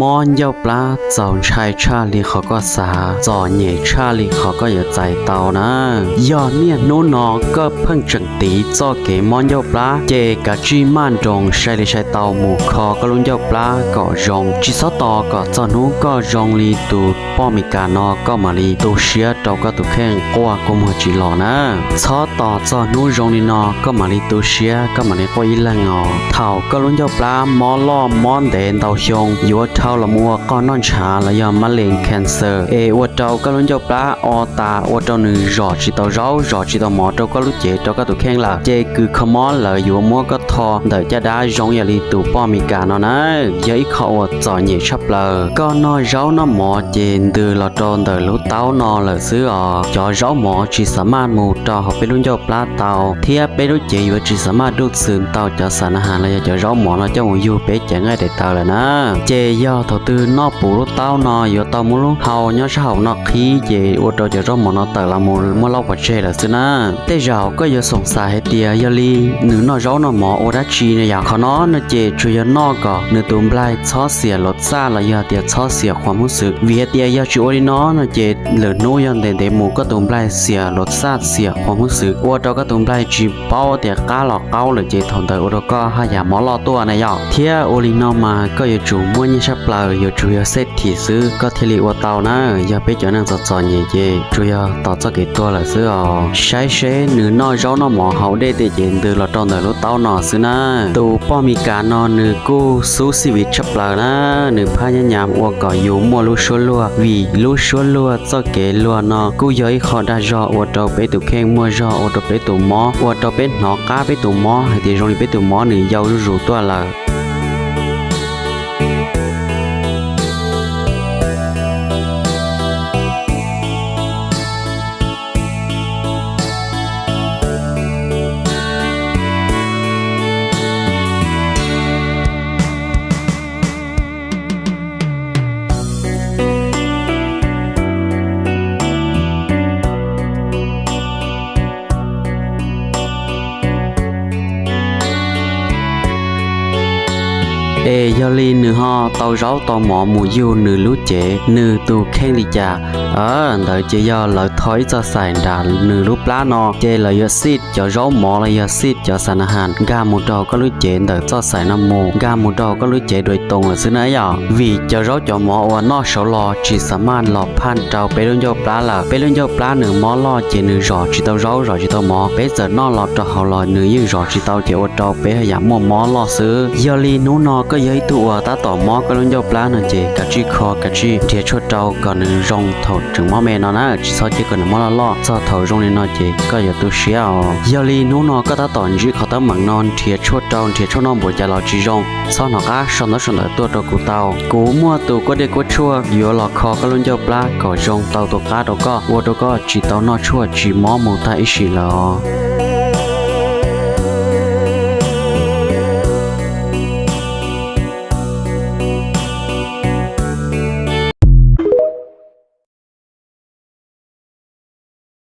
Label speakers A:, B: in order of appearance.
A: มอนเย้าปลาจอนชายชาลีเขาก็สาจอนเหย่ชาลีเขาก็อย่าใจเตานะย้อนเนี่ยโนนอก็เพิ่งจังตีจ่อเก๋มอนเย้าปลาเจกะจีม่านจงใช้ลีใช้เตาหมูคอก็ลุนเย้าปลาก็ยองจีซอตอก็จอนู้ก็ยองลีตูป้อมีกานอก็มาลีตูเชียเตาก็ตูแข้งกว่าก็มัวจีหล่อนะซอต่อจอนู้ยองลีนอก็มาลีตูเชียก็มาลีก็อีละงอเท่าก็ลุนเย้าปลามอล้อมอนเดนเตาชงยัวเท่าละมัวก็นอนชาและยามมะเร็งแคนเซอร์อวดเจ้าก็ลุนเจ้าปลาอตาอวดเจ้าหนึ่งรอจิตเจ้ารอจิตหมอเจ้าก็รู้เจเจ้าก็ตุแข้งละเจคือขมอนเลยอยู่มัวก็ทอเดี๋ยวจะได้ยองอย่าลีตูป้อมีการเนาะยัยเขาอวดจ่อเหยียชับเลยก็นอนเจ้าน้ำหมอเจนดือละโดนเดี๋ยวรู้เต้านอนเลยซื้ออจอเจ้าหมอจีสามารถมูต่อเขาไปลุนเจ้าปลาเตาเทียบไปรู้เจอยู่จีสามารถดูดซึมเตาจะสารอาหารเลยจะเจ้าหมอเราเจ้าอยู่เป๊ะจะง่ายแต่เตาเลยนะเจย่อ头tư nó bù lúc tao nó giờ tao muốn lúc hậu nhớ sao nó khí gì ô tô giờ rất mà nó tự là mua lâu và chơi là xí na thế giờ có giờ sống xài hết tia giờ li nữ nó giấu nó mỏ ô đá chi này giờ khó nó chơi chủ yếu nó có nữ tụm lại xóa xỉa lột xa là giờ tia xóa xỉaความรู้สึกvì tia giờ chủ yếu nó chơi lửa nô giờ để mù có tụm lại xỉa lột xa xỉaความรู้สึกô tô có tụm lại chỉ bao tia cá lọt câu là chơi thằng đời ô tô có hai giờ mỏ lo tua này giờ thế ô li nó mà có giờ chủ mua như sắp lại giờ chủ yếuเที่ซื้อก็เทลีวัวเตานะอย่าไปเจอนั่งจอเย่ๆจุยต่อจะเก็บตัวละซื้อใช้เชหรือน้อยเจ้าน้อหมอเขาได้แต่เย็นเดือดละตอนเดือดรถเตาหนอซื้อนะตูป้อมีการนอนหนึ่งกู้สู้ชีวิตชับปลานะหนึ่งพายายามวัวก่ออยู่มัวลูชวนลัววีลูชวนลัวจะเก็บลัวนอกู้ย้อยขอได้รอวัวเตาไปตุแข้งมัวรอวัวเตาไปตุหมอวัวเตาเป็นหนอก้าไปตุหมอให้ที่โรงเรียนไปตุหมอหนึ่งยาวรู้ตัวละยอลีnữ ho tàu ráo tàu mỏ mù du nữ lú chế nữ tu khen đi chả đợi chế do lợi thói cho xài đà nữ lú plá no chế lợi do xít cho ráo mỏ là do xít cho sàn hàn ga một đầu có lú chế đợi cho xài năm mù ga một đầu có lú chế đôi tông là xứ nấy vì cho ráo cho mỏ và no sầu lò chỉ sắm ăn lò pan trâu bé luôn do plá là bé luôn do plá nữ mỏ lo chế nữ rò chỉ tàu ráo rò chỉ tàu mỏ bé giờ no lò cho họ lò nữ như rò chỉ tàu chế ô trâu bé hay giảm mỏ lo xứ do li nú no có giấy tụ ta tỏ mò có luôn dọc lá nó chỉ cả chi kho cả chi thiệt chốt trâu còn nương rong thầu chừng mò mè nó nè chỉ sau chỉ còn mò lo sau thầu rong nên nó chỉ có giờ tu xéo giờ li nú nó có ta tỏ chỉ khó ta mặn non thiệt chốt non bộ chả lo chỉ rong sau nó cá sau nó sần tua trâu cụ tàu cú mua tụ có để có chua vừa lọ kho có luôn dọc lá có rong tàu tụ cá đâu có vô đâu có chỉ tàu nó chua chỉ mò mù ta ít xì lọ